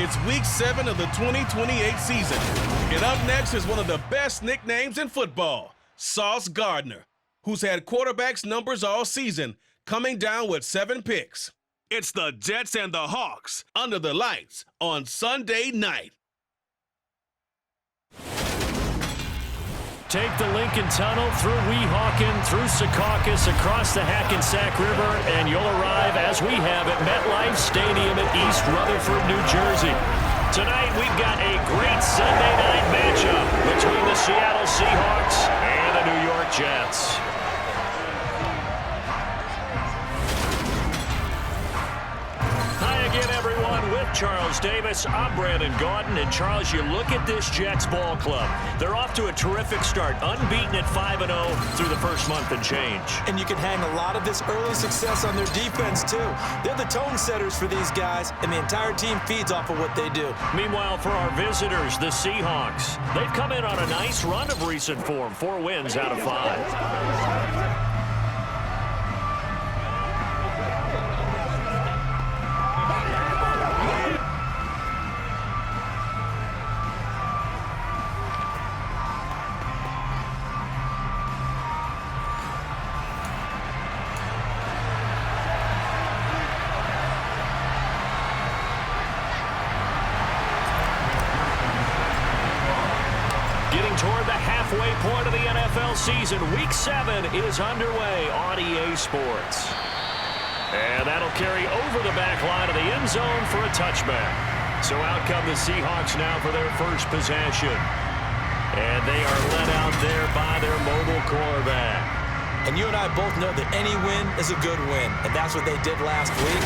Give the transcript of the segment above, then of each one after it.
It's Week 7 of the 2028 season. And up next is one of the best nicknames in football, Sauce Gardner, who's had quarterbacks' numbers all season, coming down with 7 picks. It's the Jets and the Hawks under the lights on Sunday night. Take the Lincoln Tunnel through Weehawken, through Secaucus, across the Hackensack River, and you'll arrive, as we have, at MetLife Stadium at East Rutherford, New Jersey. Tonight, we've got a great Sunday night matchup between the Seattle Seahawks and the New York Jets. Again, everyone, with Charles Davis, I'm Brandon Gaudin. And Charles, you look at this Jets ball club. They're off to a terrific start, unbeaten at 5-0 through the first month and change. And you can hang a lot of this early success on their defense, too. They're the tone setters for these guys, and the entire team feeds off of what they do. Meanwhile, for our visitors, the Seahawks, they've come in on a nice run of recent form, 4 wins out of 5. Toward the halfway point of the NFL season, Week 7 is underway on EA Sports. And that'll carry over the back line of the end zone for a touchback. So out come the Seahawks now for their first possession. And they are led out there by their mobile quarterback. And you and I both know that any win is a good win, and that's what they did last week.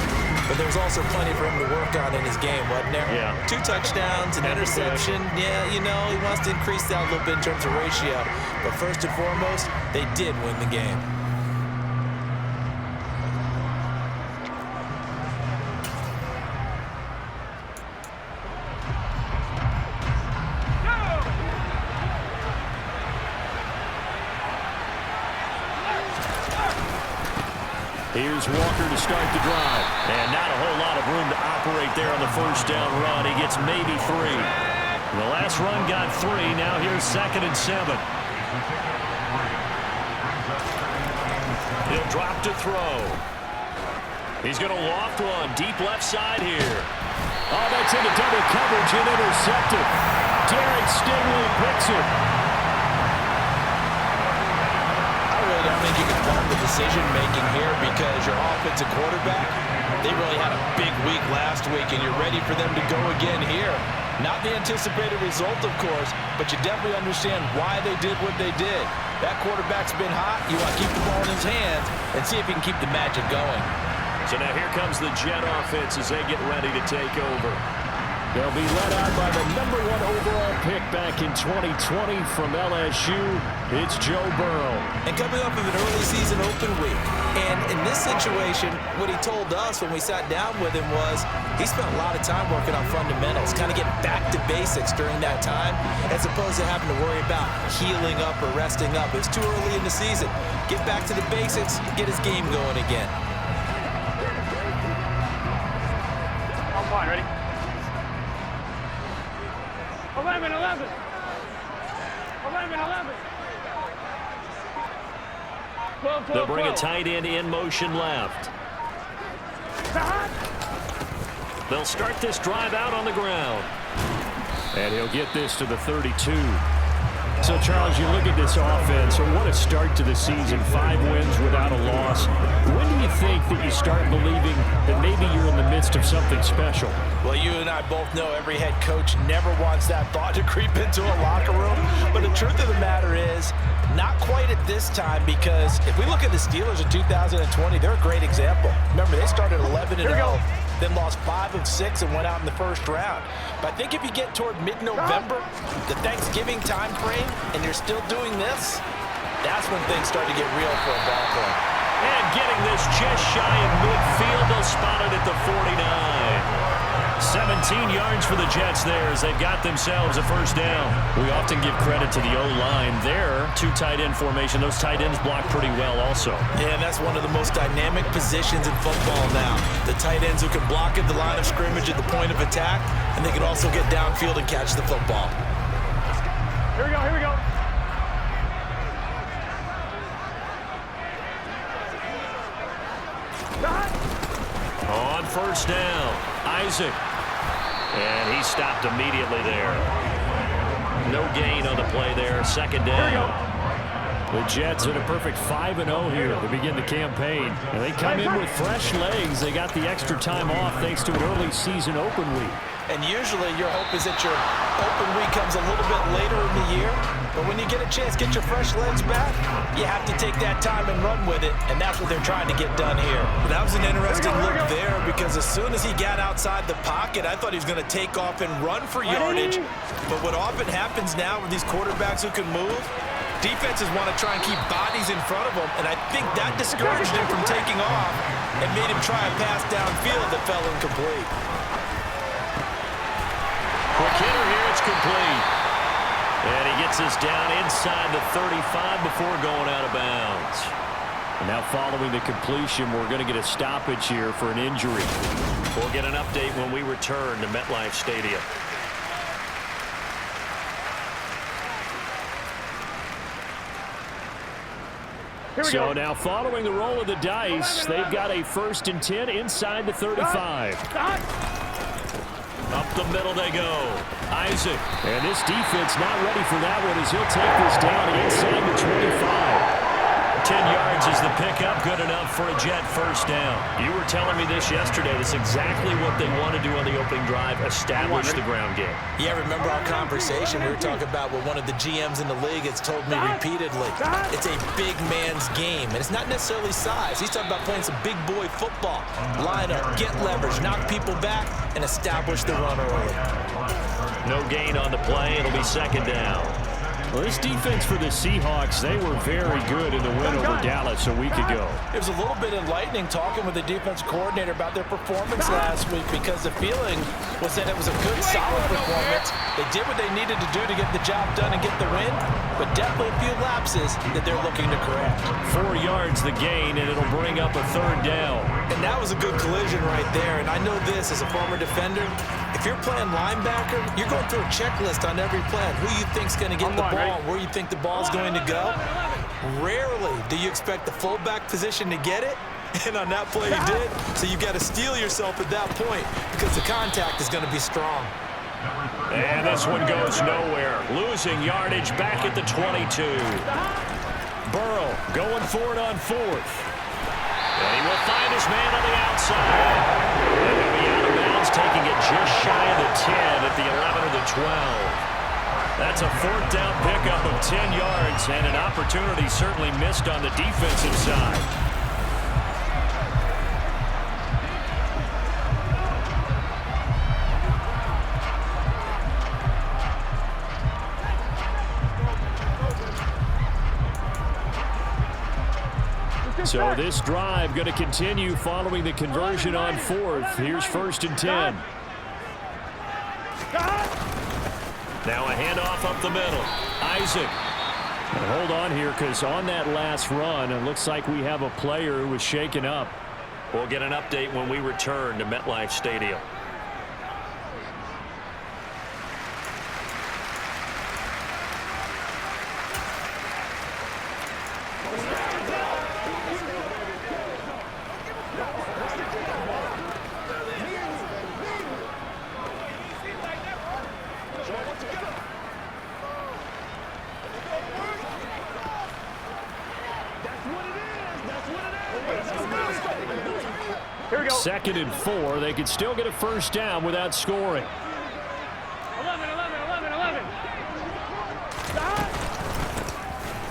But there was also plenty for him to work on in his game, wasn't there? Yeah. 2 touchdowns, an interception. Yeah, you know, he wants to increase that a little bit in terms of ratio. But first and foremost, they did win the game. Here's Walker to start the drive. And not a whole lot of room to operate there on the first down run. He gets maybe 3. The last run got 3. Now here's 2nd and 7. He'll drop to throw. He's going to loft one. Deep left side here. Oh, that's into double coverage and intercepted. Derek Stingley picks it. I don't think you can fault the decision-making here because your offensive quarterback, they really had a big week last week, and you're ready for them to go again here. Not the anticipated result, of course, but you definitely understand why they did what they did. That quarterback's been hot. You want to keep the ball in his hands and see if he can keep the magic going. So now here comes the Jet offense as they get ready to take over. They'll be led out by the #1 overall pick back in 2020 from LSU. It's Joe Burrow. And coming off of an early season open week. And in this situation, what he told us when we sat down with him was he spent a lot of time working on fundamentals, kind of getting back to basics during that time, as opposed to having to worry about healing up or resting up. It's too early in the season. Get back to the basics, get his game going again. I'm fine, ready? 11. 11. They'll bring a tight end in motion left. They'll start this drive out on the ground. And he'll get this to the 32. So, Charles, you look at this offense, so what a start to the season. 5 wins without a loss. When do you think that you start believing that maybe you're in the midst of something special? Well, you and I both know every head coach never wants that thought to creep into a locker room. But the truth of the matter is, not quite at this time, because if we look at the Steelers in 2020, they're a great example. Remember, they started 11-0. Then lost 5 of 6 and went out in the first round. But I think if you get toward mid-November, the Thanksgiving time frame, and you're still doing this, that's when things start to get real for a ball club. And getting this just shy of midfield, they'll spot it at the 49. 17 yards for the Jets there as they've got themselves a first down. We often give credit to the O-line there. Two tight end formation. Those tight ends block pretty well also. Yeah, and that's one of the most dynamic positions in football now. The tight ends who can block at the line of scrimmage at the point of attack, and they can also get downfield and catch the football. Here we go, here we go. On first down, Isaac. And he stopped immediately there. No gain on the play there. Second down. The Jets at a perfect 5-0 here to begin the campaign. And they come in with fresh legs. They got the extra time off thanks to an early season open week. And usually your hope is that your open week comes a little bit later in the year. But when you get a chance to get your fresh legs back, you have to take that time and run with it. And that's what they're trying to get done here. That was an interesting look there because as soon as he got outside the pocket, I thought he was going to take off and run for yardage. But what often happens now with these quarterbacks who can move, defenses want to try and keep bodies in front of them. And I think that discouraged him from taking off and made him try a pass downfield that fell incomplete. Quick hitter here, it's complete. And he gets us down inside the 35 before going out of bounds. And now following the completion, we're going to get a stoppage here for an injury. We'll get an update when we return to MetLife Stadium. So now following the roll of the dice, they've got a 1st and 10 inside the 35. Up the middle they go. Isaac. And this defense not ready for that one as he'll take this down inside the 25. 10 yards is the pickup. Good enough for a Jet first down. You were telling me this yesterday. That's exactly what they want to do on the opening drive, establish the ground game. Yeah, remember our conversation? We were talking about what one of the GMs in the league has told me repeatedly. It's a big man's game, and it's not necessarily size. He's talking about playing some big boy football. Line up, get leverage, knock people back, and establish the run early. No gain on the play. It'll be second down. Well, this defense for the Seahawks, they were very good in the win over Dallas a week ago. It was a little bit enlightening talking with the defensive coordinator about their performance last week because the feeling was that it was a good, solid performance. They did what they needed to do to get the job done and get the win, but definitely a few lapses that they're looking to correct. 4 yards the gain, and it'll bring up a third down. And that was a good collision right there, and I know this as a former defender. If you're playing linebacker, you're going through a checklist on every play. Who you think's going to get the ball, where you think the ball's going to go. Rarely do you expect the fullback position to get it, and on that play he did. So you've got to steel yourself at that point because the contact is going to be strong. And this one goes nowhere. Losing yardage back at the 22. Burrow going for it on 4th. And he will find his man on the outside. And he'll be out of bounds, taking it just shy of the 10 at the 11 or the 12. That's a 4th down pickup of 10 yards and an opportunity certainly missed on the defensive side. So this drive going to continue following the conversion on 4th. Here's 1st and 10. Now a handoff up the middle. Isaac. And hold on here because on that last run, it looks like we have a player who was shaken up. We'll get an update when we return to MetLife Stadium. Second and 4. They could still get a first down without scoring. 11.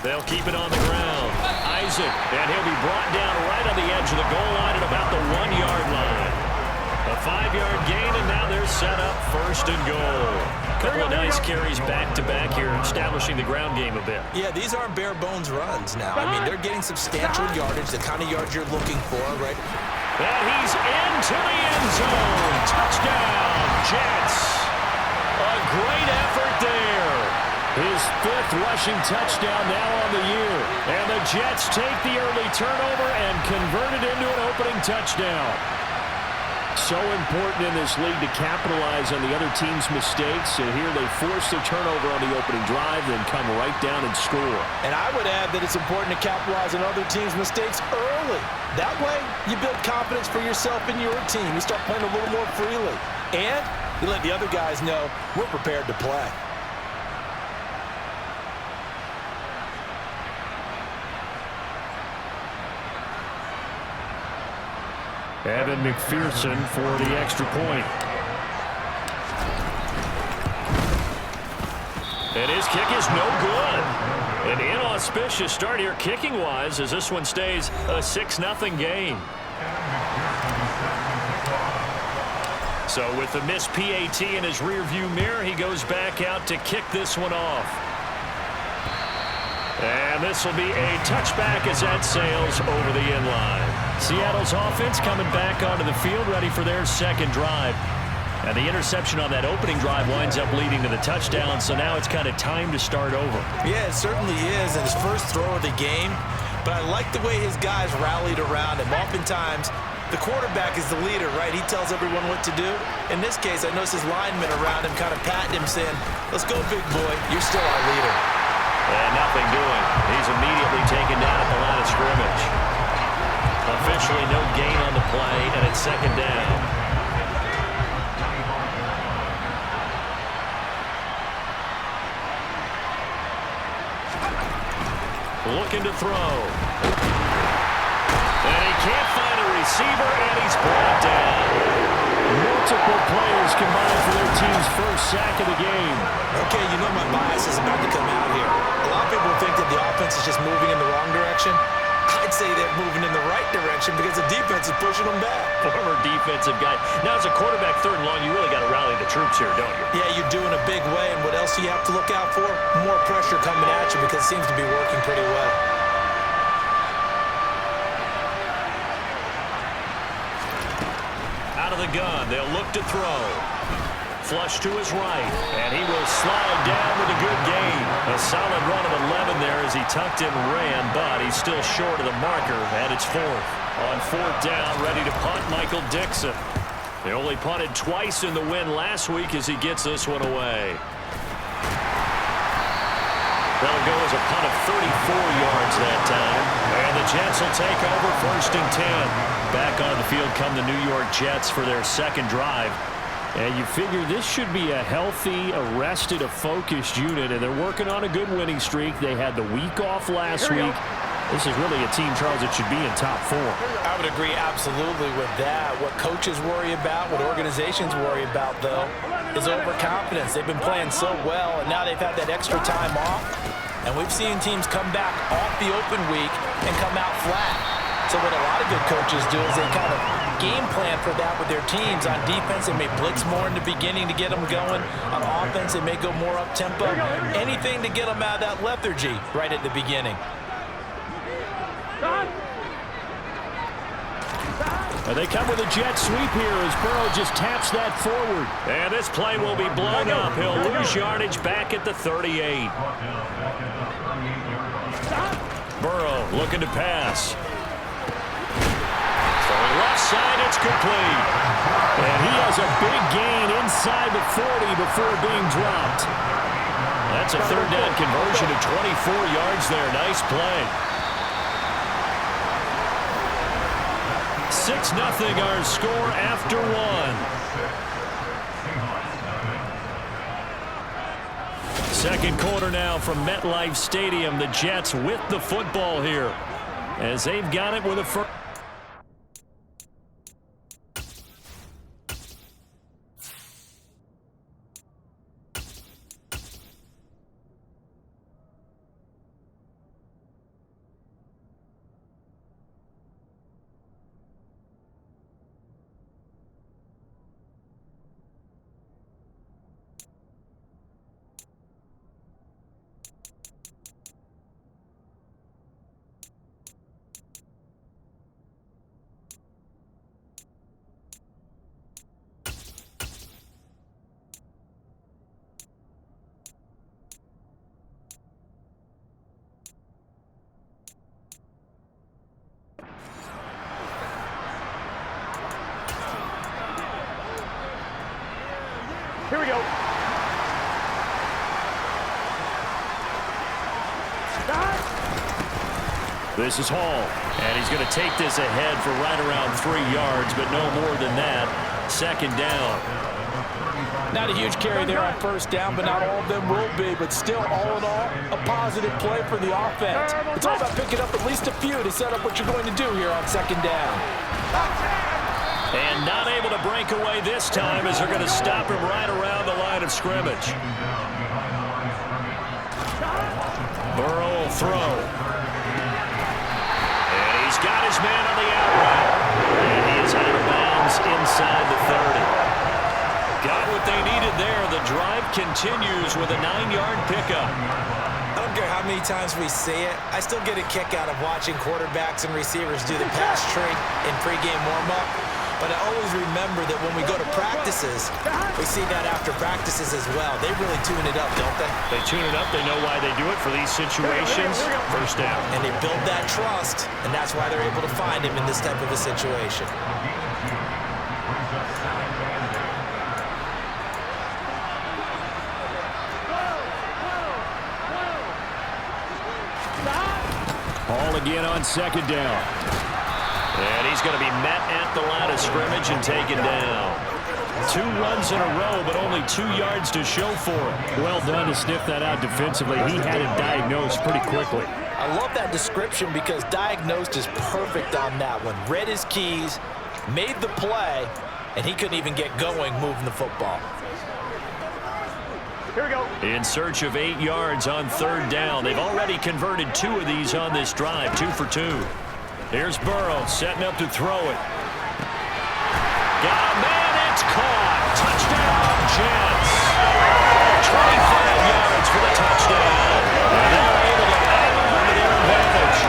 They'll keep it on the ground. Isaac, and he'll be brought down right on the edge of the goal line at about the 1-yard line. A 5-yard gain, and now they're set up 1st and goal. Couple of nice carries back-to-back here, establishing the ground game a bit. Yeah, these aren't bare-bones runs now. I mean, they're getting substantial yardage, the kind of yards you're looking for, right? And he's into the end zone. Touchdown, Jets. A great effort there. His 5th rushing touchdown now on the year. And the Jets take the early turnover and convert it into an opening touchdown. So important in this league to capitalize on the other team's mistakes. And here they force a turnover on the opening drive, then come right down and score. And I would add that it's important to capitalize on other teams' mistakes early. That way, you build confidence for yourself and your team. You start playing a little more freely. And you let the other guys know we're prepared to play. Evan McPherson for the extra point. And his kick is no good. An inauspicious start here kicking-wise as this one stays a 6-0 game. So with the missed PAT in his rearview mirror, he goes back out to kick this one off. And this will be a touchback as that sails over the inline. Seattle's offense coming back onto the field, ready for their second drive. And the interception on that opening drive winds up leading to the touchdown, so now it's kind of time to start over. Yeah, it certainly is, and his first throw of the game. But I like the way his guys rallied around him. Oftentimes, the quarterback is the leader, right? He tells everyone what to do. In this case, I noticed his linemen around him kind of patting him, saying, "Let's go, big boy. You're still our leader." And nothing doing. He's immediately taken down at the line of scrimmage. Officially no gain on the play, and it's second down. Looking to throw. And he can't find a receiver, and he's brought down. Multiple players combined for their team's first sack of the game. Okay, you know my bias is about to come out here. A lot of people think that the offense is just moving in the wrong direction. I'd say they're moving in the right direction because the defense is pushing them back. Former defensive guy. Now, as a quarterback, 3rd and long, you really got to rally the troops here, don't you? Yeah, you're doing a big way, and what else do you have to look out for? More pressure coming at you because it seems to be working pretty well. Out of the gun, they'll look to throw. Flush to his right, and he will slide down with a good gain. A solid run of 11 there as he tucked and ran, but he's still short of the marker, and it's 4th. On 4th down, ready to punt, Michael Dixon. They only punted twice in the win last week as he gets this one away. That'll go as a punt of 34 yards that time. And the Jets will take over 1st and 10. Back on the field come the New York Jets for their second drive. And you figure this should be a healthy, arrested, a focused unit, and they're working on a good winning streak. They had the week off last week. This is really a team, Charles, that should be in top 4. I would agree absolutely with that. What coaches worry about, what organizations worry about, though, is overconfidence. They've been playing so well, and now they've had that extra time off. And we've seen teams come back off the open week and come out flat. So what a lot of good coaches do is they kind of game plan for that with their teams. On defense, they may blitz more in the beginning to get them going. On offense, they may go more up-tempo. Anything to get them out of that lethargy right at the beginning. And they come with a jet sweep here as Burrow just taps that forward. And this play will be blown up. He'll lose yardage back at the 38. Burrow looking to pass. Throwing left side, it's complete. And he has a big gain inside the 40 before being dropped. That's a 3rd down conversion of 24 yards there. Nice play. 6-0 our score after 1. Second quarter now from MetLife Stadium. The Jets with the football here as they've got it with a first. This is Hall, and he's going to take this ahead for right around 3 yards, but no more than that. Second down. Not a huge carry there on first down, but not all of them will be. But still, all in all, a positive play for the offense. It's all about picking up at least a few to set up what you're going to do here on second down. And not able to break away this time as they're going to stop him right around the line of scrimmage. Burrow will throw. And he's got his man on the out route. And he is out of bounds inside the 30. Got what they needed there. The drive continues with a 9-yard pickup. I don't care how many times we see it. I still get a kick out of watching quarterbacks and receivers do the pass tree in pregame warm-up. But I always remember that when we go to practices, we see that after practices as well. They really tune it up, don't they? They tune it up. They know why they do it for these situations. First down. And they build that trust, and that's why they're able to find him in this type of a situation. Hall again on second down. And he's going to be met at the line of scrimmage and taken down. 2 runs in a row, but only 2 yards to show for it. Well done to sniff that out defensively. He had it diagnosed pretty quickly. I love that description because diagnosed is perfect on that one. Read his keys, made the play, and he couldn't even get going moving the football. Here we go. In search of 8 yards on third down. They've already converted 2 of these on this drive, 2 for 2. Here's Burrow setting up to throw it. Got a man, it's caught. Touchdown, Jets. 25 yards for the touchdown. And they're able to add on to their advantage.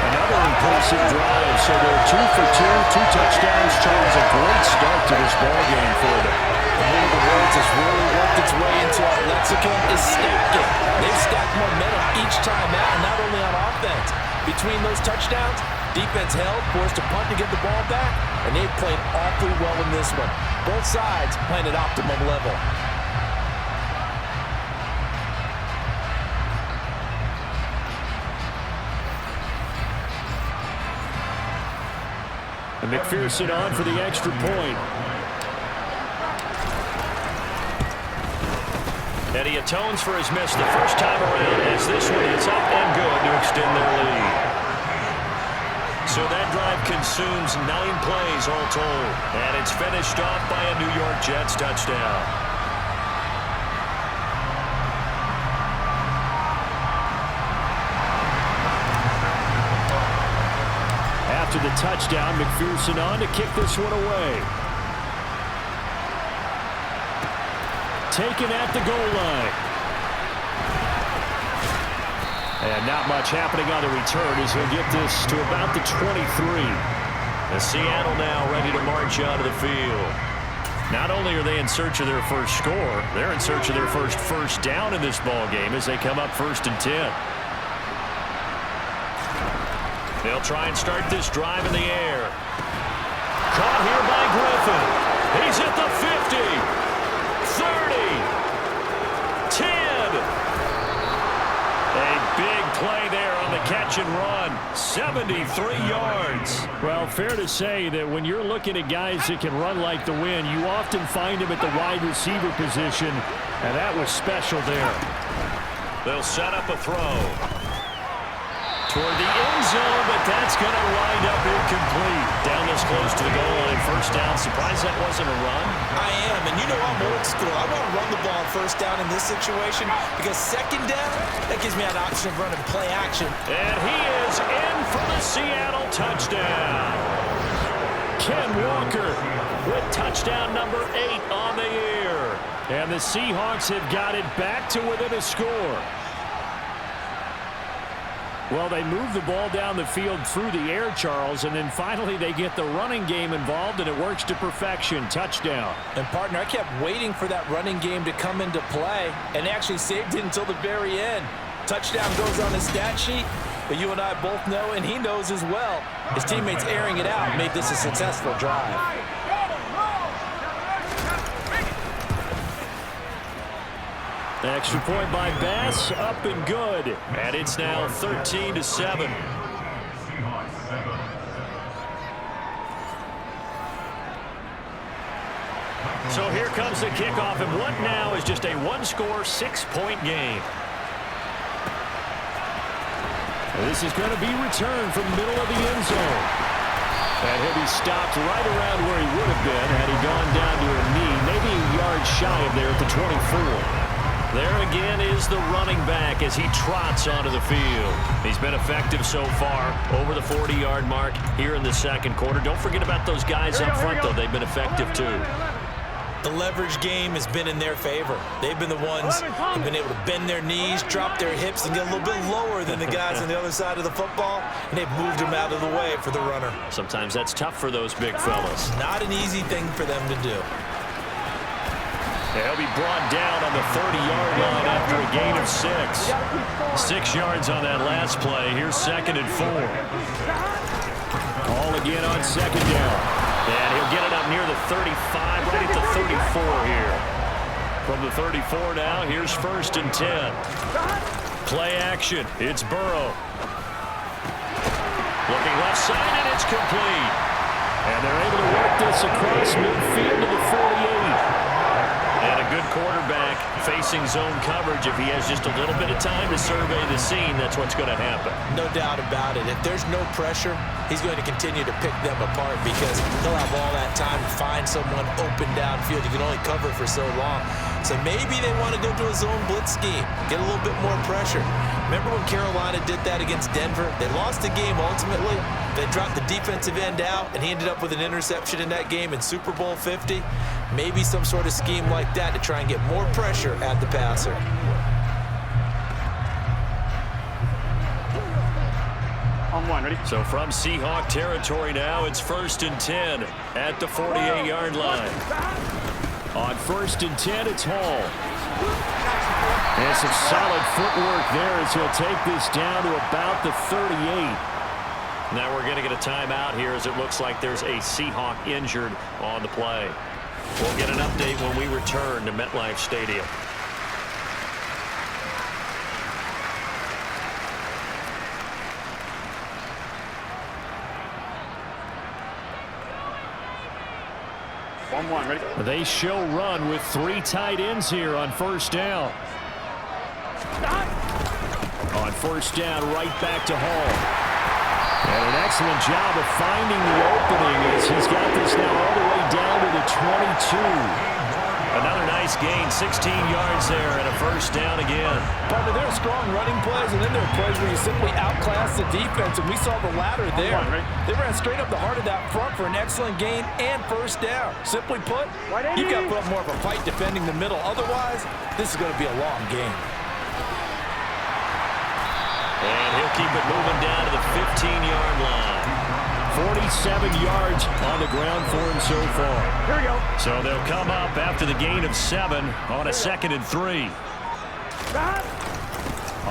Another impressive drive. So they're 2 for 2, 2 touchdowns. Charles, a great start to this ballgame for them. One of the words that's really worked its way into our lexicon is stacking. They've stacked momentum each time out, and not only on offense. Between those touchdowns, defense held, forced a punt to get the ball back, and they've played awfully well in this one. Both sides playing at optimum level. And McPherson on for the extra point. And he atones for his miss the first time around as this one is up and good to extend their lead. So that drive consumes 9 plays all told. And it's finished off by a New York Jets touchdown. After the touchdown, McPherson on to kick this one away. Taken at the goal line. And not much happening on the return as he'll get this to about the 23. And Seattle now ready to march out of the field. Not only are they in search of their first score, they're in search of their first down in this ball game as they come up 1st and 10. They'll try and start this drive in the air. Caught here by Griffin. He's at the 50. 30, 10. A big play there on the catch and run. 73 yards. Well, fair to say that when you're looking at guys that can run like the wind, you often find them at the wide receiver position, and that was special there. They'll set up a throw toward the end zone, but that's going to wind up incomplete. Down this close to the goal line, first down. Surprised that wasn't a run? I am, and you know I'm old school. I want to run the ball on first down in this situation because second down, that gives me an option of running play action. And he is in for the Seattle touchdown. Ken Walker with touchdown number 8 on the year. And the Seahawks have got it back to within a score. Well, they move the ball down the field through the air, Charles, and then finally they get the running game involved, and it works to perfection. Touchdown. And, partner, I kept waiting for that running game to come into play, and they actually saved it until the very end. Touchdown goes on the stat sheet, but you and I both know, and he knows as well, his teammates airing it out made this a successful drive. Extra point by Bass, up and good. And it's now 13-7. So here comes the kickoff, and what now is just a one-score, 6-point game. This is going to be returned from the middle of the end zone. And he'll be stopped right around where he would have been had he gone down to a knee, maybe a yard shy of there at the 24. There again is the running back as he trots onto the field. He's been effective so far over the 40-yard mark here in the second quarter. Don't forget about those guys up front, though. They've been effective, too. The leverage game has been in their favor. They've been the ones who've been able to bend their knees, drop their hips, and get a little bit lower than the guys on the other side of the football, and they've moved them out of the way for the runner. Sometimes that's tough for those big fellas. Not an easy thing for them to do. He'll be brought down on the 30-yard line after a gain of 6. 6 yards on that last play. Here's 2nd and 4. Call again on 2nd down. And he'll get it up near the 35, right at the 34 here. From the 34 now, here's 1st and 10. Play action. It's Burrow. Looking left side, and it's complete. And they're able to work this across midfield to the 48. And a good quarterback facing zone coverage. If he has just a little bit of time to survey the scene, that's what's going to happen. No doubt about it. If there's no pressure, he's going to continue to pick them apart because he'll have all that time to find someone open downfield. You can only cover for so long. So maybe they want to go to a zone blitz scheme, get a little bit more pressure. Remember when Carolina did that against Denver? They lost the game ultimately. They dropped the defensive end out, and he ended up with an interception in that game in Super Bowl 50. Maybe some sort of scheme like that to try and get more pressure at the passer. On one, ready? So from Seahawk territory now, it's 1st and 10 at the 48-yard line. On 1st and 10, it's Hall. And some solid footwork there as he'll take this down to about the 38. Now we're going to get a timeout here as it looks like there's a Seahawk injured on the play. We'll get an update when we return to MetLife Stadium. One, ready? They show run with 3 tight ends here on 1st down. On 1st down, right back to Hall. And an excellent job of finding the opening as he's got this now all the way down to the 22. Another nice gain, 16 yards there, and a 1st down again. But there are strong running plays, and then there are plays where you simply outclass the defense, and we saw the latter there. They ran straight up the heart of that front for an excellent gain and 1st down. Simply put, you've got to put up more of a fight defending the middle. Otherwise, this is going to be a long game. And he'll keep it moving down to the 15-yard line. 47 yards on the ground for him so far. Here we go. So they'll come up after the gain of 7 on a 2nd and 3.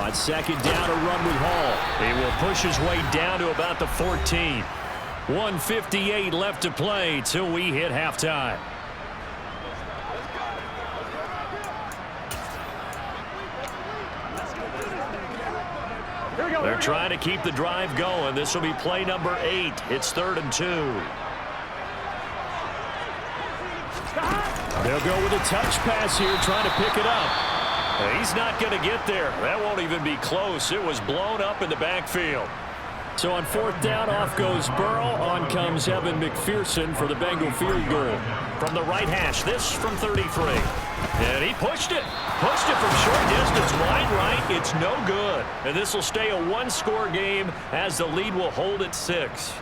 On 2nd down, a run with Hall. He will push his way down to about the 14. 1:58 left to play till we hit halftime. They're trying to keep the drive going. This will be play number 8. It's 3rd and 2. They'll go with a touch pass here, trying to pick it up. He's not going to get there. That won't even be close. It was blown up in the backfield. So on 4th down, off goes Burrow. On comes Evan McPherson for the Bengal field goal. From the right hash, this from 33. And he pushed it. Pushed it from short distance, wide right. It's no good. And this will stay a one-score game as the lead will hold at 6.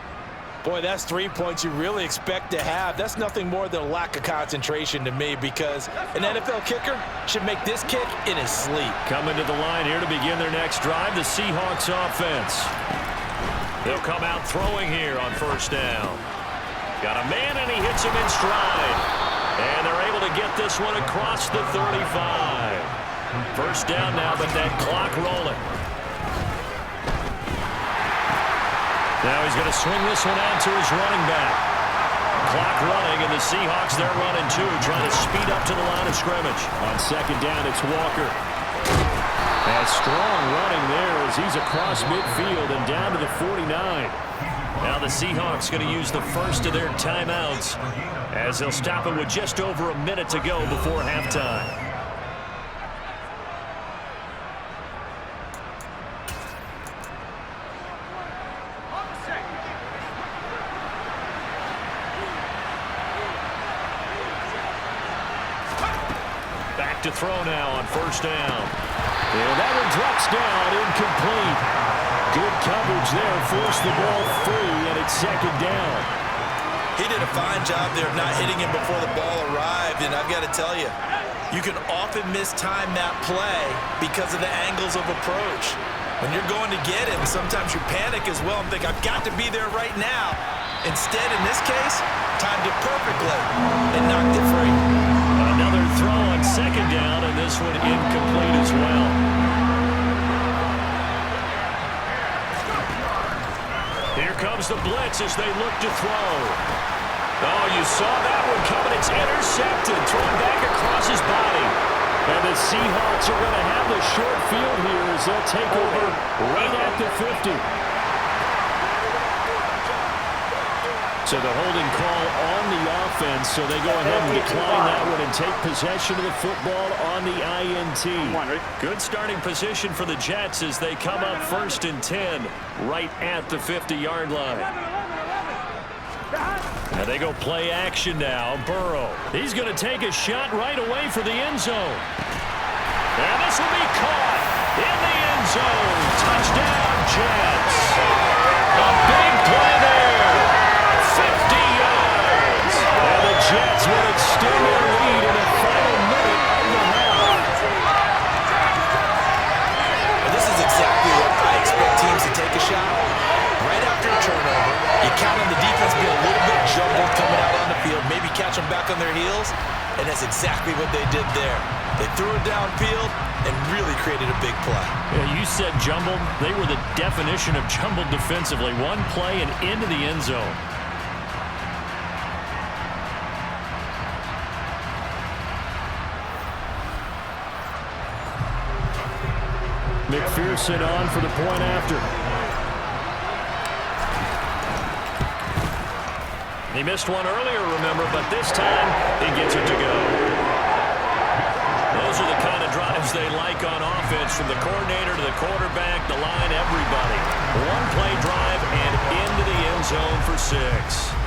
Boy, that's 3 points you really expect to have. That's nothing more than a lack of concentration to me because an NFL kicker should make this kick in his sleep. Coming to the line here to begin their next drive, the Seahawks offense. They'll come out throwing here on 1st down. Got a man, and he hits him in stride. And they're able to get this one across the 35. 1st down now, but that clock rolling. Now he's going to swing this one out to his running back. Clock running, and the Seahawks, they're running too, trying to speed up to the line of scrimmage. On 2nd down, it's Walker. And strong running there as he's across midfield and down to the 49. Now the Seahawks going to use the first of their timeouts as they'll stop it with just over a minute to go before halftime. Back to throw now on first down. And that one drops down, incomplete. Good coverage there, forced the ball free, and it's second down. He did a fine job there of not hitting him before the ball arrived, and I've got to tell you, you can often mistime that play because of the angles of approach. When you're going to get him, sometimes you panic as well and think, I've got to be there right now. Instead, in this case, timed it perfectly and knocked it free. Another throw on second down, and this one incomplete as well. Here comes the blitz as they look to throw. Oh, you saw that one coming. It's intercepted, thrown back across his body. And the Seahawks are going to have the short field here as they'll take over right at the 50. So the holding call on the offense, so they go ahead and decline that one and take possession of the football on the INT. Good starting position for the Jets as they come up 1st and 10 right at the 50-yard line. And they go play action now. Burrow. He's going to take a shot right away for the end zone. And this will be caught in the end zone. Touchdown, Jets. A big play there. 50 yards. And the Jets will extend their lead in the final minute of the half. And this is exactly what I expect teams to take a shot. Right after a turnover, you count on the defense being a little bit jumbled coming out on the field, maybe catch them back on their heels, and that's exactly what they did there. They threw it downfield and really created a big play. Yeah, you said jumbled. They were the definition of jumbled defensively. One play and into the end zone. McPherson on for the point after. He missed one earlier, remember, but this time he gets it to go. Those are the kind of drives they like on offense, from the coordinator to the quarterback, the line, everybody. One-play drive and into the end zone for 6.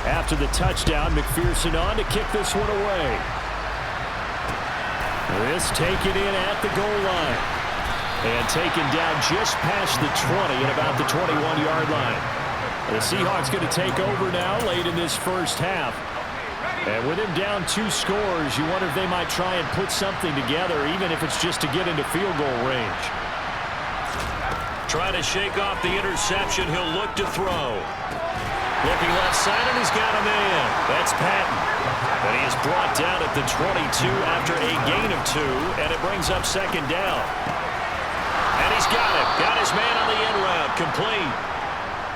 After the touchdown, McPherson on to kick this one away. This taken in at the goal line. And taken down just past the 20 at about the 21-yard line. The Seahawks going to take over now late in this first half. And with him down 2 scores, you wonder if they might try and put something together, even if it's just to get into field goal range. Trying to shake off the interception. He'll look to throw. Looking left side, and he's got a man. That's Patton. And he is brought down at the 22 after a gain of 2, and it brings up second down. And he's got it. Got his man on the end route. Complete.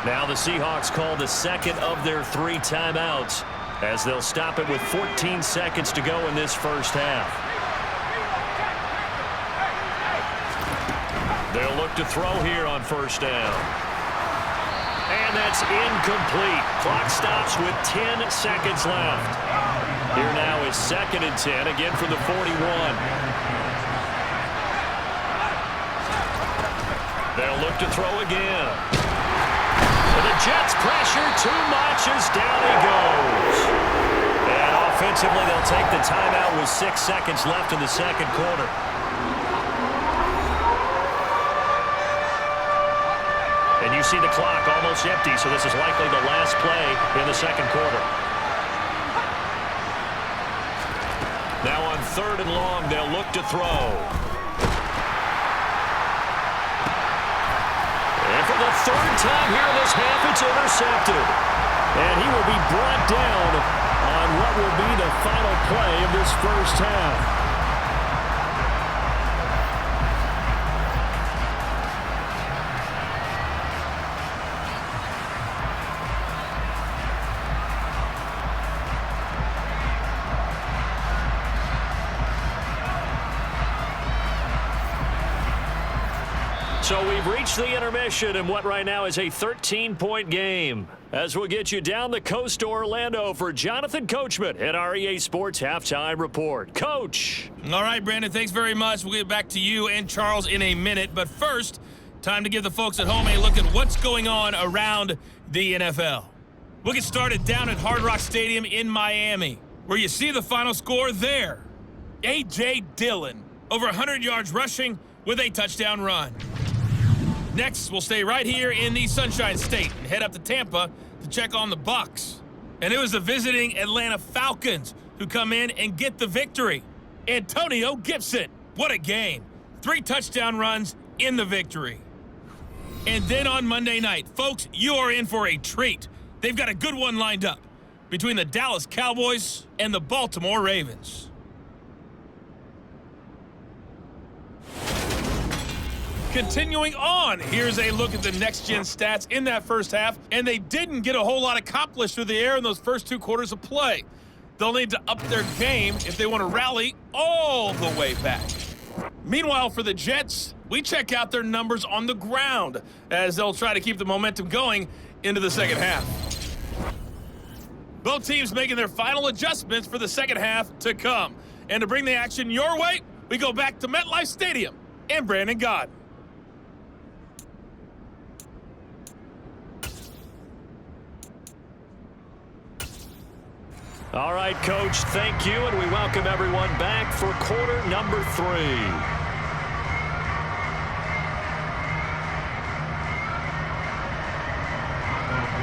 Now the Seahawks call the second of their 3 timeouts as they'll stop it with 14 seconds to go in this first half. They'll look to throw here on first down. And that's incomplete. Clock stops with 10 seconds left. Here now is 2nd and 10, again from the 41. They'll look to throw again. And the Jets pressure too much as down he goes. And offensively, they'll take the timeout with 6 seconds left in the second quarter. And you see the clock almost empty, so this is likely the last play in the second quarter. Now on 3rd and long, they'll look to throw. And for the 3rd time here in this half, it's intercepted. And he will be brought down on what will be the final play of this first half. So we've reached the intermission in what right now is a 13-point game. As we'll get you down the coast to Orlando for Jonathan Coachman at our EA Sports Halftime Report. Coach. All right, Brandon, thanks very much. We'll get back to you and Charles in a minute. But first, time to give the folks at home a look at what's going on around the NFL. We'll get started down at Hard Rock Stadium in Miami, where you see the final score there. A.J. Dillon, over 100 yards rushing with a touchdown run. Next, we'll stay right here in the Sunshine State and head up to Tampa to check on the Bucks. And it was the visiting Atlanta Falcons who come in and get the victory. Antonio Gibson, what a game. 3 touchdown runs in the victory. And then on Monday night, folks, you are in for a treat. They've got a good one lined up between the Dallas Cowboys and the Baltimore Ravens. Continuing on, here's a look at the next-gen stats in that first half, and they didn't get a whole lot accomplished through the air in those first 2 quarters of play. They'll need to up their game if they want to rally all the way back. Meanwhile, for the Jets, we check out their numbers on the ground as they'll try to keep the momentum going into the second half. Both teams making their final adjustments for the second half to come. And to bring the action your way, we go back to MetLife Stadium and Brandon Gaudin. All right, Coach, thank you, and we welcome everyone back for quarter number 3.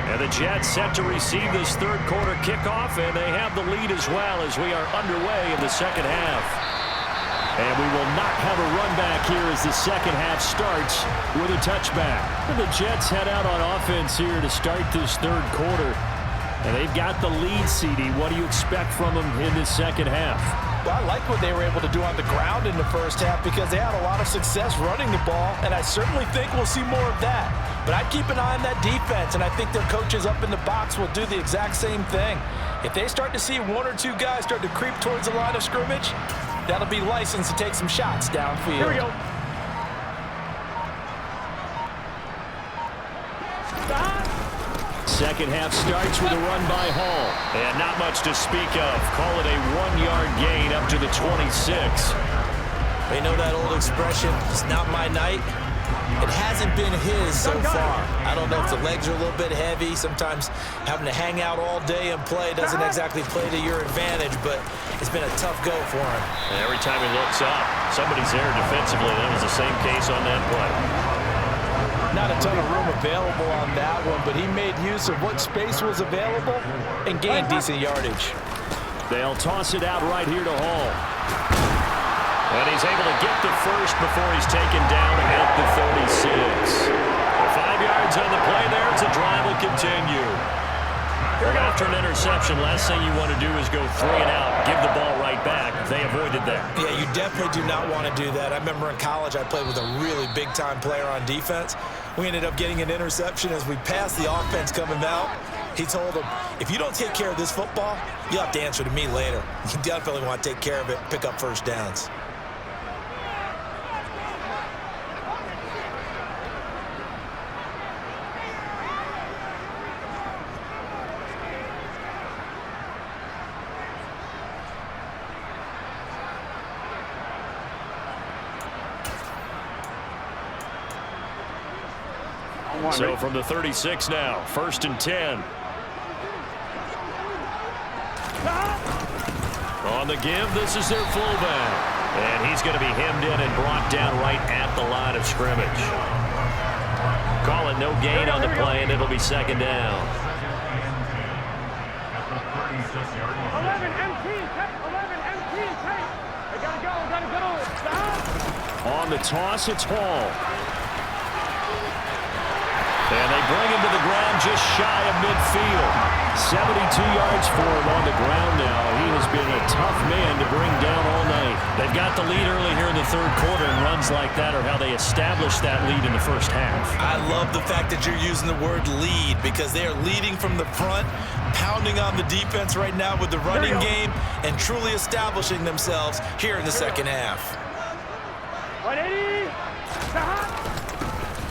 And the Jets set to receive this third quarter kickoff, and they have the lead as well as we are underway in the second half. And we will not have a run back here as the second half starts with a touchback. And the Jets head out on offense here to start this third quarter. And they've got the lead, CD. What do you expect from them in this second half? Well, I like what they were able to do on the ground in the first half because they had a lot of success running the ball, and I certainly think we'll see more of that. But I'd keep an eye on that defense, and I think their coaches up in the box will do the exact same thing. If they start to see 1 or 2 guys start to creep towards the line of scrimmage, that'll be licensed to take some shots downfield. Here we go. Second half starts with a run by Hall. And not much to speak of. Call it a 1-yard gain up to the 26. They know that old expression, it's not my night. It hasn't been his so far. I don't know if the legs are a little bit heavy. Sometimes having to hang out all day and play doesn't exactly play to your advantage, but it's been a tough go for him. And every time he looks up, somebody's there defensively. That was the same case on that play. Not a ton of room available on that one, but he made use of what space was available and gained decent yardage. They'll toss it out right here to Hall. And he's able to get the first before he's taken down at the 36. 5 yards on the play there. It's a drive will continue. Well, after an interception, last thing you want to do is go 3 and out, give the ball right back. They avoided that. Yeah, you definitely do not want to do that. I remember in college I played with a really big-time player on defense. We ended up getting an interception as we passed the offense coming out. He told him, if you don't take care of this football, you'll have to answer to me later. You definitely want to take care of it, pick up first downs. So from the 36 now, 1st and 10. On the give, this is their fullback. And he's going to be hemmed in and brought down right at the line of scrimmage. Call it no gain on the play, and it'll be second down. 11 MT, 11 MT, I gotta go, stop. On the toss, it's Hall. And they bring him to the ground just shy of midfield. 72 yards for him on the ground now. He has been a tough man to bring down all night. They've got the lead early here in the third quarter, and runs like that are how they established that lead in the first half. I love the fact that you're using the word lead because they are leading from the front, pounding on the defense right now with the running game, and truly establishing themselves here in the second half. 180,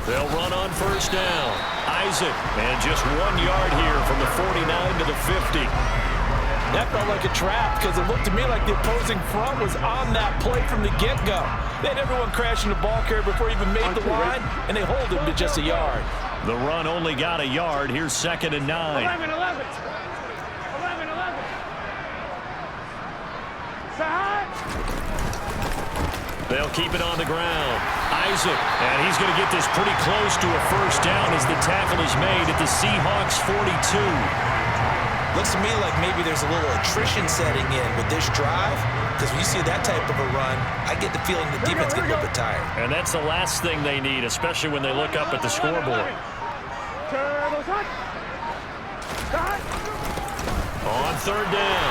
They'll run on first down. Isaac, and just 1 yard here from the 49 to the 50. That felt like a trap because it looked to me like the opposing front was on that play from the get-go. They had everyone crashing the ball carrier before he even made the line, and they hold him to just a yard. The run only got a yard. Here's 2nd and 9. 11. Side. They'll keep it on the ground. Isaac, and he's going to get this pretty close to a first down as the tackle is made at the Seahawks 42. Looks to me like maybe there's a little attrition setting in with this drive, because when you see that type of a run, I get the feeling the defense gets a little bit tired. And that's the last thing they need, especially when they look up at the scoreboard. On third down,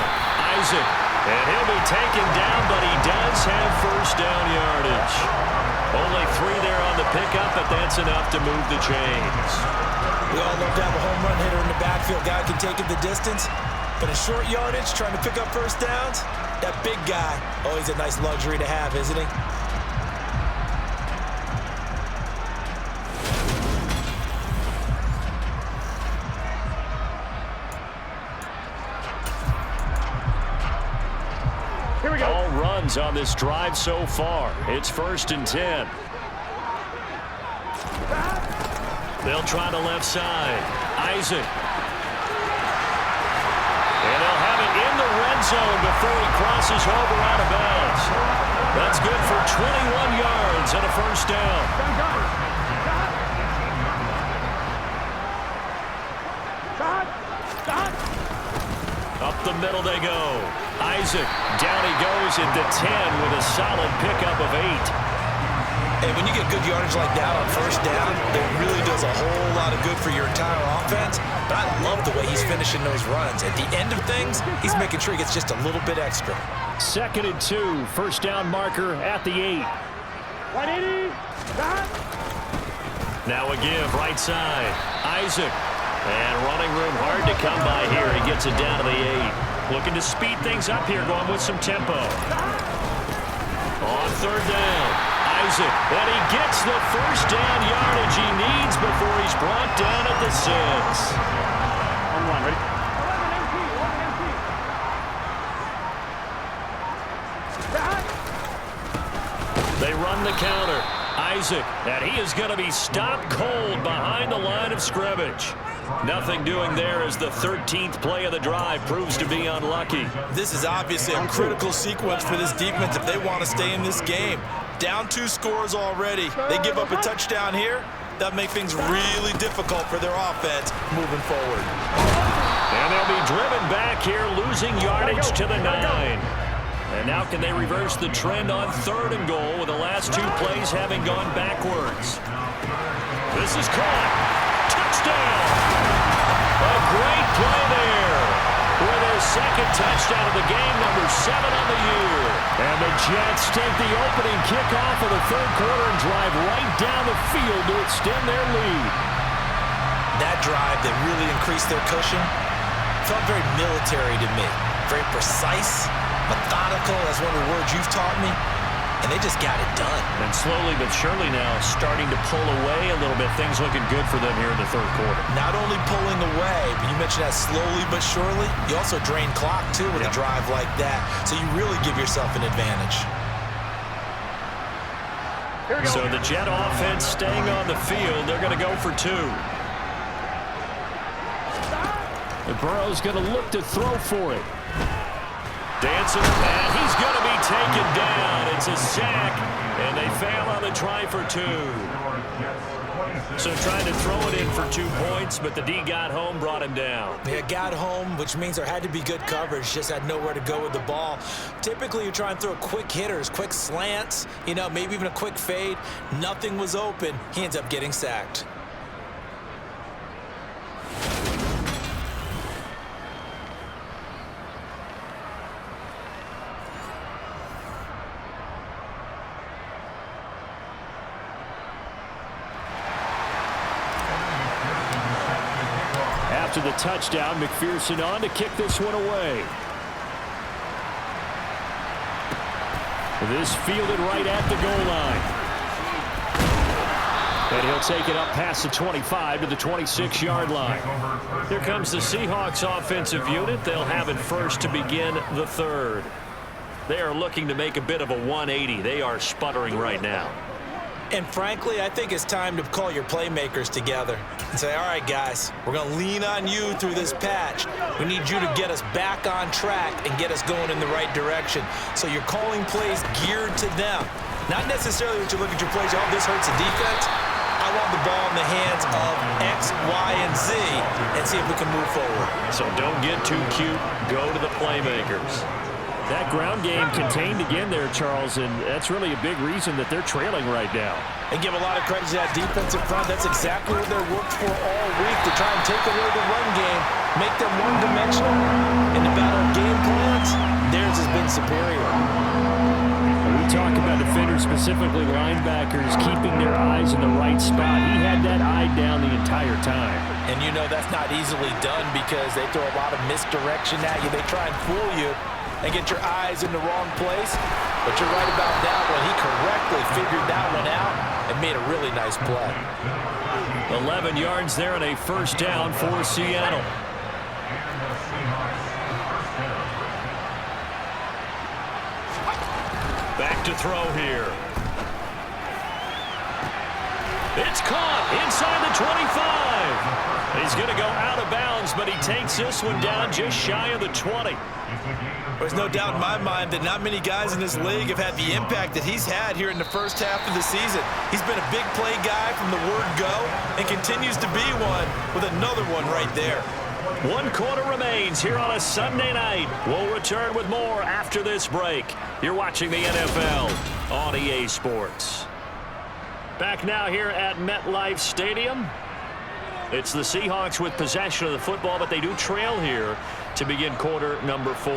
Isaac, and he'll be taken down, but he does have first down yardage. Only 3 there on the pickup, but that's enough to move the chains. We all love to have a home run hitter in the backfield. Guy can take it the distance. But in short yardage, trying to pick up first downs, that big guy, always a nice luxury to have, isn't he? Here we go. All runs on this drive so far. It's 1st and 10. They'll try the left side. Isaac. And they'll have it in the red zone before he crosses over out of bounds. That's good for 21 yards and a first down. Up the middle they go. Isaac, down he goes at the 10 with a solid pickup of 8. Hey, when you get good yardage like that on first down, it really does a whole lot of good for your entire offense. But I love the way he's finishing those runs. At the end of things, he's making sure he gets just a little bit extra. 2nd and 2, first down marker at the 8. 180. Now a give, right side. Isaac. And running room hard to come by here. He gets it down to the 8. Looking to speed things up here, going with some tempo. On third down, Isaac. And he gets the first down yardage he needs before he's brought down at the 6. On one, ready? 11 empty, 1 empty. They run the counter. Isaac, and he is going to be stopped cold behind the line of scrimmage. Nothing doing there as the 13th play of the drive proves to be unlucky. This is obviously a critical sequence for this defense if they want to stay in this game. Down 2 scores already. They give up a touchdown here. That'll make things really difficult for their offense moving forward. And they'll be driven back here, losing yardage to the 9. And now can they reverse the trend on 3rd and goal with the last 2 plays having gone backwards? This is caught. Touchdown! A great play there for their 2nd touchdown of the game, number 7 on the year. And the Jets take the opening kickoff of the 3rd quarter and drive right down the field to extend their lead. That drive that really increased their cushion felt very military to me. Very precise, methodical, that's one of the words you've taught me. And they just got it done. And slowly but surely now starting to pull away a little bit. Things looking good for them here in the 3rd quarter. Not only pulling away, but you mentioned that slowly but surely. You also drain clock, too, with a drive like that. So you really give yourself an advantage. So the Jet offense staying on the field. They're going to go for 2. And Burrow's going to look to throw for it. Dancing, and he's going to be taken down. It's a sack, and they fail on the try for 2. So trying to throw it in for 2 points, but the D got home, brought him down. Yeah, got home, which means there had to be good coverage, just had nowhere to go with the ball. Typically, you're trying to throw quick hitters, quick slants, you know, maybe even a quick fade. Nothing was open. He ends up getting sacked. After the touchdown, McPherson on to kick this one away. This fielded right at the goal line. And he'll take it up past the 25 to the 26-yard line. Here comes the Seahawks offensive unit. They'll have it first to begin the third. They are looking to make a bit of a 180. They are sputtering right now. And frankly, I think it's time to call your playmakers together and say, all right, guys, we're going to lean on you through this patch. We need you to get us back on track and get us going in the right direction. So you're calling plays geared to them. Not necessarily when you look at your plays, oh, this hurts the defense. I want the ball in the hands of X, Y, and Z and see if we can move forward. So don't get too cute. Go to the playmakers. That ground game contained again there, Charles, and that's really a big reason that they're trailing right now. And give a lot of credit to that defensive front. That's exactly what they worked for all week, to try and take away the run game, make them one-dimensional. In the battle of game plans, theirs has been superior. We talk about defenders, specifically linebackers, keeping their eyes in the right spot. He had that eye down the entire time. And you know that's not easily done because they throw a lot of misdirection at you. They try and fool you and get your eyes in the wrong place. But you're right about that one. He correctly figured that one out and made a really nice play. 11 yards there and a first down for Seattle. Back to throw here. It's caught inside the 25. He's going to go out of bounds, but he takes this one down just shy of the 20. There's no doubt in my mind that not many guys in this league have had the impact that he's had here in the first half of the season. He's been a big play guy from the word go and continues to be one with another one right there. 1 quarter remains here on a Sunday night. We'll return with more after this break. You're watching the NFL on EA Sports. Back now here at MetLife Stadium. It's the Seahawks with possession of the football, but they do trail here to begin quarter number 4.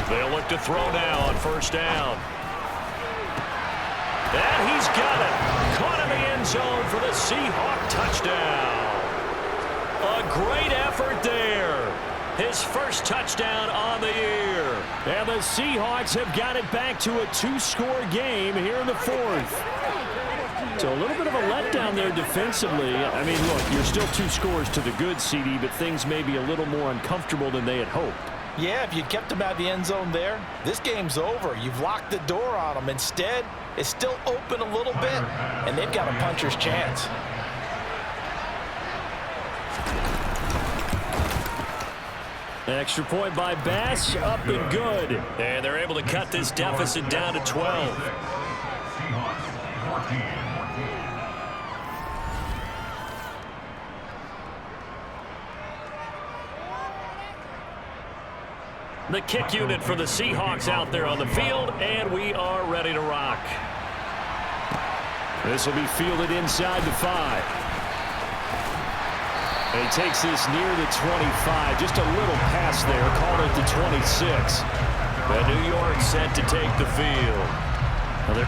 They'll look to throw now on first down. And he's got it. Caught in the end zone for the Seahawk touchdown. A great effort there. His first touchdown on the year. And the Seahawks have got it back to a 2-score game here in the 4th. So a little bit of a letdown there defensively. I mean, look, you're still 2 scores to the good, CD, but things may be a little more uncomfortable than they had hoped. Yeah, if you'd kept him out of the end zone there, this game's over. You've locked the door on him. Instead, it's still open a little bit, and they've got a puncher's chance. Extra point by Bass, up and good. And they're able to cut this deficit down to 12. The kick unit for the Seahawks out there on the field, and we are ready to rock. This will be fielded inside the 5. And he takes this near the 25. Just a little pass there. Called it the 26. And New York set to take the field. Now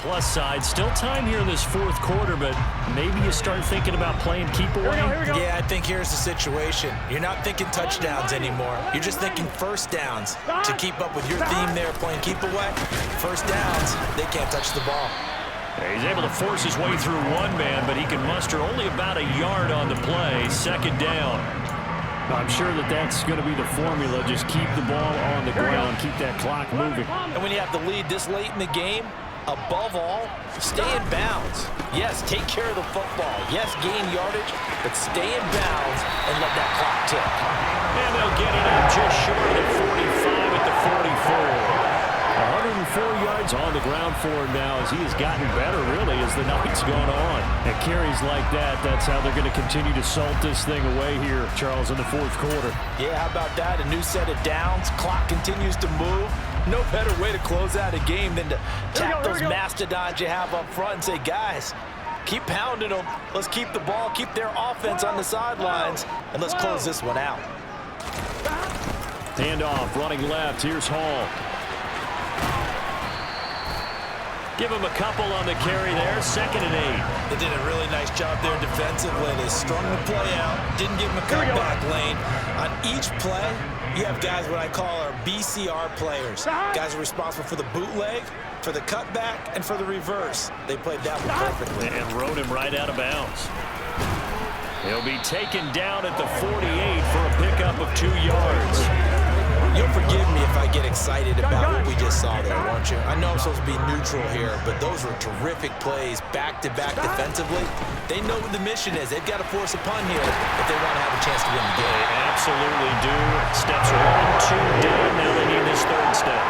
plus side, still time here in this 4th quarter, but maybe you start thinking about playing keep away. Here we go. Yeah, I think here's the situation. You're not thinking touchdowns anymore. You're just thinking first downs to keep up with your theme there, playing keep away. First downs, they can't touch the ball. He's able to force his way through one man, but he can muster only about a yard on the play. 2nd down. I'm sure that that's going to be the formula. Just keep the ball on the ground, keep that clock moving. And when you have the lead this late in the game, above all, stay in bounds. Yes, take care of the football. Yes, gain yardage, but stay in bounds and let that clock tick. And they'll get it up just short of the 45 at the 44. 104 yards on the ground for him now as he has gotten better, really, as the night's gone on. And carries like that, that's how they're going to continue to salt this thing away here, Charles, in the 4th quarter. Yeah, how about that? A new set of downs. Clock continues to move. No better way to close out a game than to tap those mastodons you have up front and say, guys, keep pounding them. Let's keep the ball, keep their offense on the sidelines, and let's close this one out. Handoff, running left. Here's Hall. Give him a couple on the carry there. 2nd and 8. They did a really nice job there defensively. They strung the play out, didn't give him a cutback lane. On each play, you have guys what I call our BCR players. Guys are responsible for the bootleg, for the cutback, and for the reverse. They played that one perfectly. And rode him right out of bounds. He'll be taken down at the 48 for a pickup of 2 yards. You'll forgive me if I get excited about what we just saw there, won't you? I know I'm supposed to be neutral here, but those were terrific plays back-to-back defensively. They know what the mission is. They've got to force a punt here if they want to have a chance to win the game. They absolutely do. Steps 1, 2 down. Now they need this 3rd step.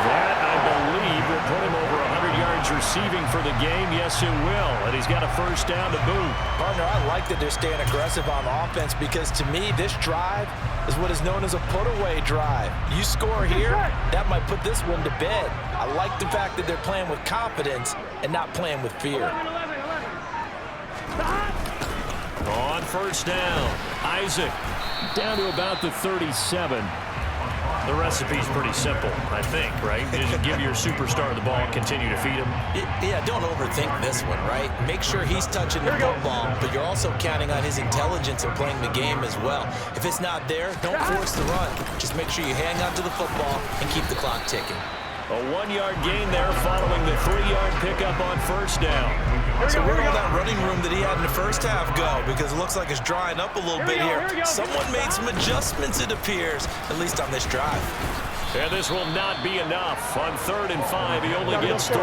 That, I believe, will put him over 100 yards receiving for the game. Yes, it will. And he's got a 1st down to boot. Partner, I like that they're staying aggressive on offense because, to me, this drive is what is known as a put-away drive. You score here, that might put this one to bed. I like the fact that they're playing with confidence and not playing with fear. On 1st down, Isaac down to about the 37. The recipe's pretty simple, I think, right? Just give your superstar the ball, continue to feed him. Yeah, don't overthink this one, right? Make sure he's touching the football, but you're also counting on his intelligence in playing the game as well. If it's not there, don't force the run. Just make sure you hang on to the football and keep the clock ticking. A 1-yard gain there following the 3-yard pickup on 1st down. So where'd all that running room that he had in the 1st half go? Because it looks like it's drying up a little bit here. Someone made some adjustments, it appears, at least on this drive. And this will not be enough. On 3rd and 5, he only gets 3.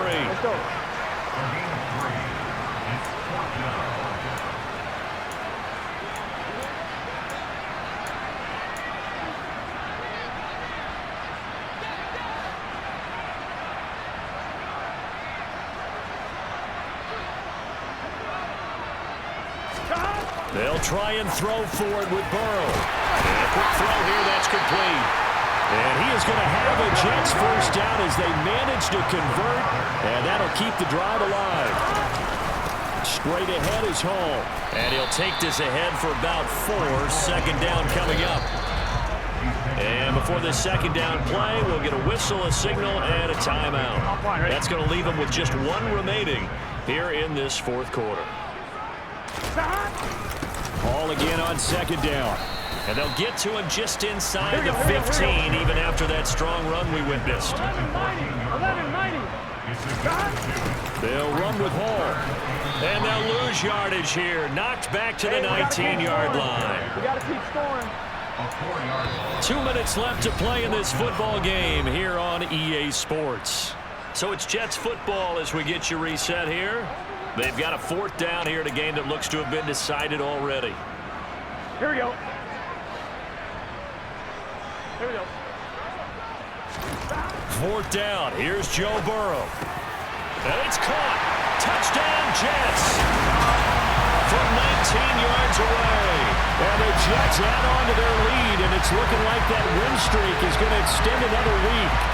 They'll try and throw forward with Burrow. And a quick throw here, that's complete. And he is going to have a Jets 1st down as they manage to convert, and that'll keep the drive alive. Straight ahead is Hall. And he'll take this ahead for about 4. 2nd down coming up. And before this 2nd down play, we'll get a whistle, a signal, and a timeout. That's going to leave them with just 1 remaining here in this 4th quarter. Hall again on 2nd down. And they'll get to him just inside the 15, even after that strong run we witnessed. 11-90. They'll run with Hall. And they'll lose yardage here. Knocked back to the 19-yard line. We got to keep scoring. 2 minutes left to play in this football game here on EA Sports. So it's Jets football as we get you reset here. They've got a 4th down here in a game that looks to have been decided already. Here we go. Here we go. 4th down. Here's Joe Burrow. And it's caught. Touchdown, Jets. From 19 yards away. And the Jets add on to their lead, and it's looking like that win streak is going to extend another week.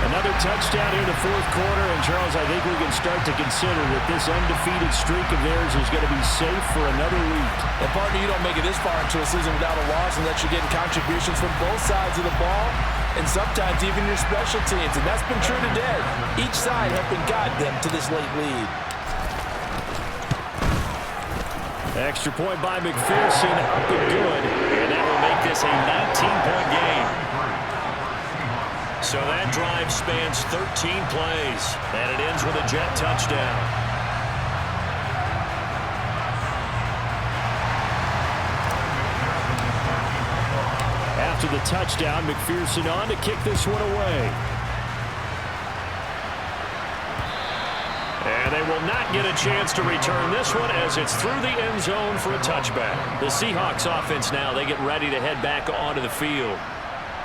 Another touchdown here in the 4th quarter, and Charles, I think we can start to consider that this undefeated streak of theirs is going to be safe for another week. And partner, you don't make it this far into a season without a loss unless you're getting contributions from both sides of the ball, and sometimes even your special teams, and that's been true today. Each side helping guide them to this late lead. Extra point by McPherson, up and good, and that will make this a 19-point game. So that drive spans 13 plays, and it ends with a Jet touchdown. After the touchdown, McPherson on to kick this one away. And they will not get a chance to return this one as it's through the end zone for a touchback. The Seahawks offense now, they get ready to head back onto the field.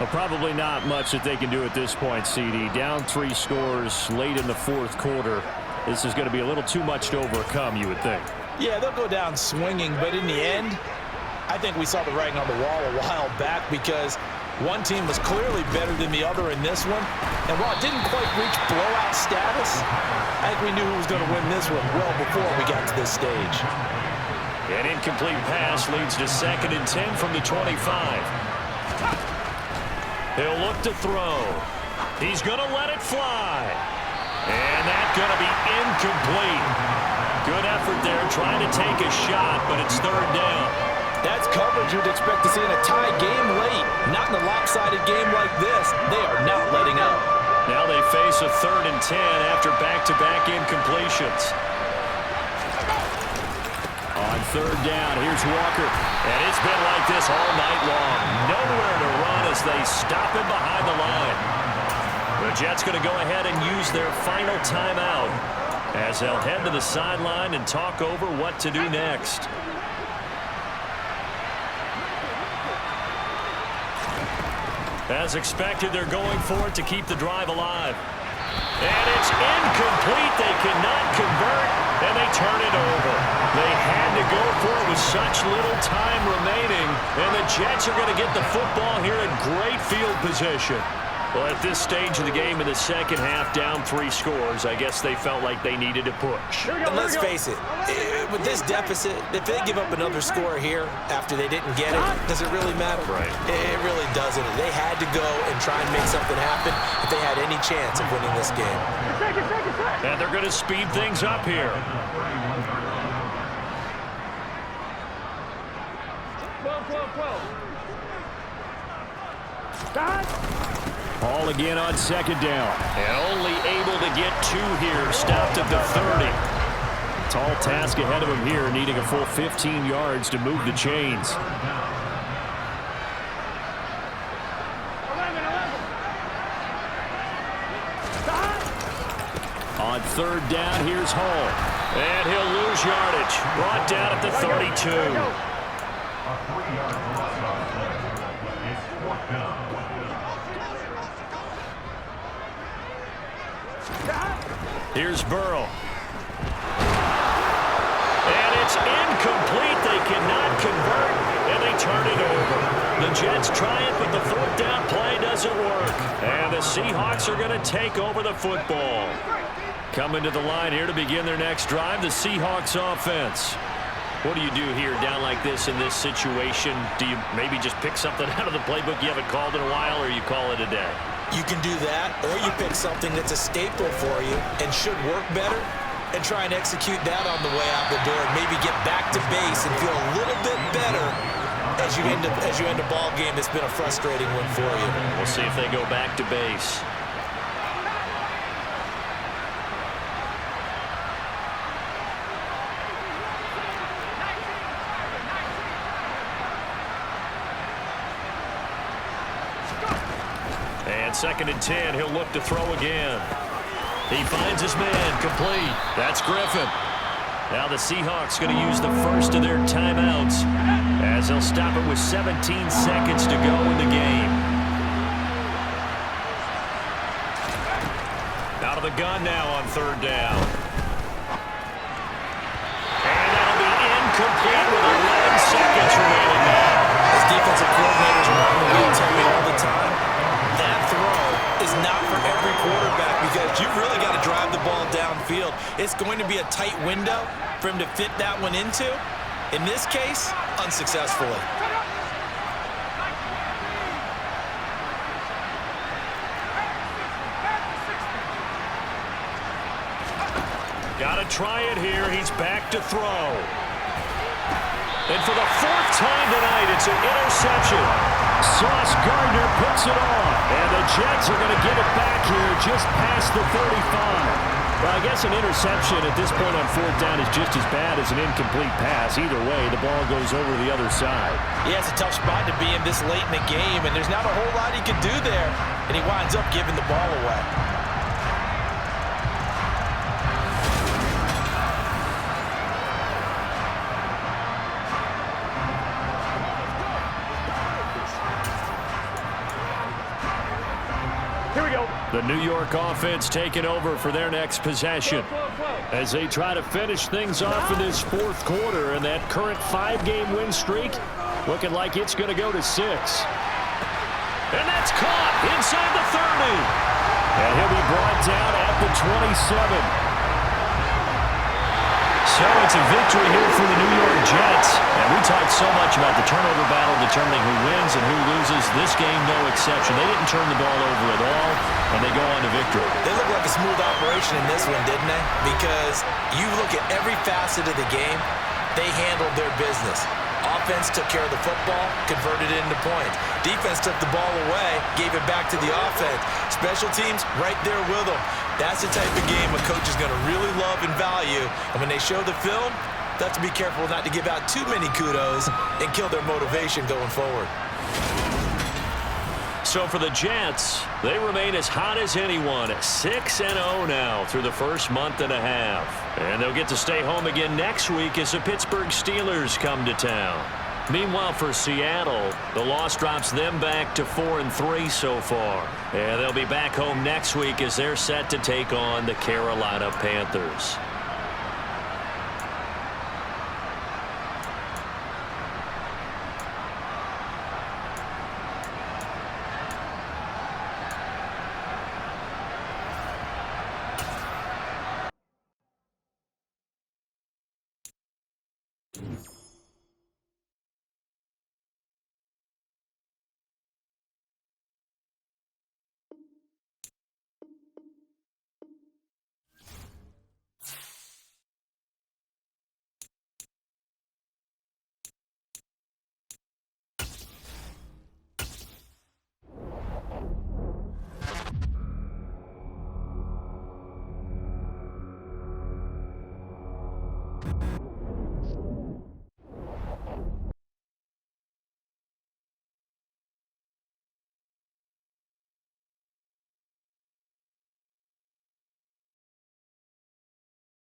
Well, probably not much that they can do at this point, CD. Down 3 scores late in the 4th quarter. This is going to be a little too much to overcome, you would think. Yeah, they'll go down swinging, but in the end, I think we saw the writing on the wall a while back because one team was clearly better than the other in this one. And while it didn't quite reach blowout status, I think we knew who was going to win this one well before we got to this stage. An incomplete pass leads to 2nd and 10 from the 25. He'll look to throw. He's going to let it fly. And that's going to be incomplete. Good effort there trying to take a shot, but it's third down. That's coverage you'd expect to see in a tie game late. Not in a lopsided game like this. They are not letting up. Now they face a 3rd and 10 after back-to-back incompletions. On third down, here's Walker. And it's been like this all night long. Nowhere to run as they stop him behind the line. The Jets going to go ahead and use their final timeout as they'll head to the sideline and talk over what to do next. As expected, they're going for it to keep the drive alive. And it's incomplete. They cannot convert, and they turn it over. They had to go for it with such little time remaining, and the Jets are going to get the football here in great field position. Well, at this stage of the game in the second half, down 3 scores, I guess they felt like they needed to push. And let's face it, with this deficit, if they give up another score here after they didn't get it, does it really matter? Right. It really doesn't. They had to go and try and make something happen if they had any chance of winning this game. And they're going to speed things up here. 12. Ball again on second down. And only able to get 2 here. Stopped at the 30. Tall task ahead of him here, needing a full 15 yards to move the chains. 11. On third down, here's Hall. And he'll lose yardage. Brought down at the 32. Here's Burrow. And it's incomplete. They cannot convert, and they turn it over. The Jets try it, but the 4th down play doesn't work. And the Seahawks are going to take over the football. Coming to the line here to begin their next drive, the Seahawks offense. What do you do here down like this in this situation? Do you maybe just pick something out of the playbook you haven't called in a while, or you call it a day? You can do that, or you pick something that's a staple for you and should work better and try and execute that on the way out the door and maybe get back to base and feel a little bit better as you end a ball game that's been a frustrating one for you. We'll see if they go back to base. And 2nd and 10, he'll look to throw again. He finds his man, complete. That's Griffin. Now the Seahawks going to use the first of their timeouts as they'll stop it with 17 seconds to go in the game. Out of the gun now on 3rd down. And that'll be incomplete with 11 seconds remaining now. As defensive coordinators will tell me all the time, that throw is not for every quarterback because you've really got to drive the ball downfield. It's going to be a tight window for him to fit that one into. In this case, unsuccessfully. Got to try it here. He's back to throw. And for the 4th time tonight, it's an interception. Sauce Gardner puts it on. And the Jets are going to get it back here just past the 35. Well, I guess an interception at this point on 4th down is just as bad as an incomplete pass. Either way, the ball goes over the other side. Yeah, it's a tough spot to be in this late in the game, and there's not a whole lot he can do there. And he winds up giving the ball away. The New York offense taking over for their next possession as they try to finish things off in this 4th quarter, and that current 5-game win streak looking like it's going to go to 6. And that's caught inside the 30. And he'll be brought down at the 27. So it's a victory here for the New York Jets. And we talked so much about the turnover battle the determining who wins and who loses. This game, no exception. They didn't turn the ball over at all, and they go on to victory. They look like a smooth operation in this one, didn't they? Because you look at every facet of the game, they handled their business. Offense took care of the football, converted it into points. Defense took the ball away, gave it back to the offense. Special teams, right there with them. That's the type of game a coach is going to really love and value. And when they show the film, they have to be careful not to give out too many kudos and kill their motivation going forward. So for the Jets, they remain as hot as anyone at 6-0 now through the first month and a half. And they'll get to stay home again next week as the Pittsburgh Steelers come to town. Meanwhile, for Seattle, the loss drops them back to 4-3 so far. And they'll be back home next week as they're set to take on the Carolina Panthers.